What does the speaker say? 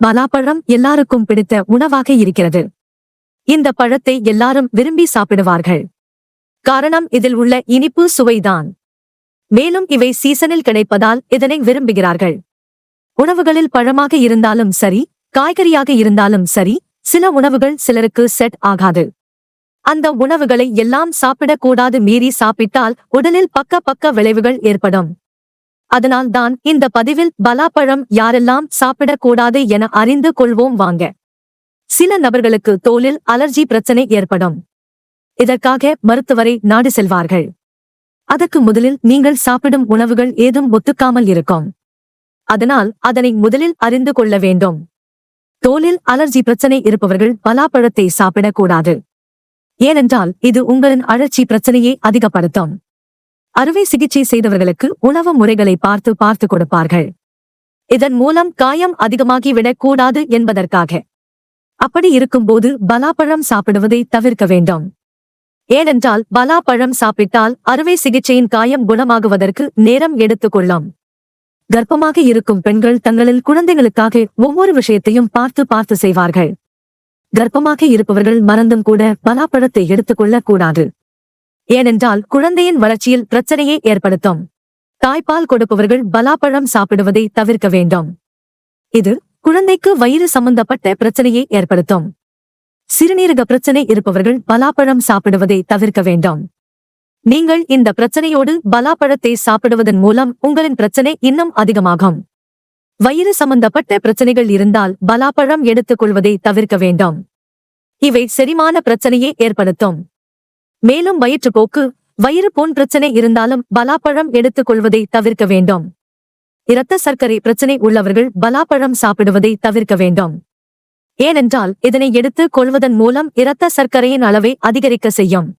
பலாப்பழம் எல்லாருக்கும் பிடித்த உணவாக இருக்கிறது. இந்த பழத்தை எல்லாரும் விரும்பி சாப்பிடுவார்கள். காரணம் இதில் உள்ள இனிப்பு சுவைதான். மேலும் இவை சீசனில் கிடைப்பதால் இதனை விரும்புகிறார்கள். உணவுகளில் பழமாக இருந்தாலும் சரி, காய்கறியாக இருந்தாலும் சரி, சில உணவுகள் சிலருக்கு செட் ஆகாது. அந்த உணவுகளை எல்லாம் சாப்பிடக்கூடாது. மீறி சாப்பிட்டால் உடலில் பக்க விளைவுகள் ஏற்படும். அதனால் தான் இந்த பதிவில் பலாப்பழம் யாரெல்லாம் சாப்பிடக்கூடாது என அறிந்து கொள்வோம் வாங்க. சில நபர்களுக்கு தோலில் அலர்ஜி பிரச்சனை ஏற்படும். இதற்காக மருத்துவரை நாடி செல்வார்கள். அதற்கு முதலில் நீங்கள் சாப்பிடும் உணவுகள் ஏதும் ஒத்துக்காமல் இருக்கும். அதனால் அதனை முதலில் அறிந்து கொள்ள வேண்டும். தோலில் அலர்ஜி பிரச்சனை இருப்பவர்கள் பலாப்பழத்தை சாப்பிடக்கூடாது. ஏனென்றால் இது உங்களின் அழற்சி பிரச்சனையை அதிகப்படுத்தும். அறுவை சிகிச்சை செய்தவர்களுக்கு உணவு முறைகளை பார்த்து கொடுப்பார்கள். இதன் மூலம் காயம் அதிகமாகிவிடக் கூடாது என்பதற்காக. அப்படி இருக்கும்போது பலாப்பழம் சாப்பிடுவதை தவிர்க்க வேண்டும். ஏனென்றால் பலாப்பழம் சாப்பிட்டால் அறுவை சிகிச்சையின் காயம் குணமாகுவதற்கு நேரம் எடுத்துக்கொள்ளும். கர்ப்பமாக இருக்கும் பெண்கள் தங்களின் குழந்தைகளுக்காக ஒவ்வொரு விஷயத்தையும் பார்த்து செய்வார்கள். கர்ப்பமாக இருப்பவர்கள் மறந்தும் கூட பலாப்பழத்தை எடுத்துக்கொள்ளக் கூடாது. ஏனென்றால் குழந்தையின் வளர்ச்சியில் பிரச்சனையை ஏற்படுத்தும். தாய்ப்பால் கொடுப்பவர்கள் பலாப்பழம் சாப்பிடுவதை தவிர்க்க வேண்டும். இது குழந்தைக்கு வயிறு சம்பந்தப்பட்ட பிரச்சனையை ஏற்படுத்தும். சிறுநீரக பிரச்சனை இருப்பவர்கள் பலாப்பழம் சாப்பிடுவதை தவிர்க்க வேண்டும். நீங்கள் இந்த பிரச்சனையோடு பலாப்பழத்தை சாப்பிடுவதன் மூலம் உங்களின் பிரச்சனை இன்னும் அதிகமாகும். வயிறு சம்பந்தப்பட்ட பிரச்சனைகள் இருந்தால் பலாப்பழம் எடுத்துக்கொள்வதை தவிர்க்க வேண்டும். இவை செரிமான பிரச்சனையை ஏற்படுத்தும். மேலும் வயிற்றுப்போக்கு, வயிறு புண் பிரச்சனை இருந்தாலும் பலாப்பழம் எடுத்துக்கொள்வதை தவிர்க்க வேண்டும். இரத்த சர்க்கரை பிரச்சனை உள்ளவர்கள் பலாப்பழம் சாப்பிடுவதை தவிர்க்க வேண்டும். ஏனென்றால் இதனை எடுத்துக் கொள்வதன் மூலம் இரத்த சர்க்கரையின் அளவை அதிகரிக்க செய்யும்.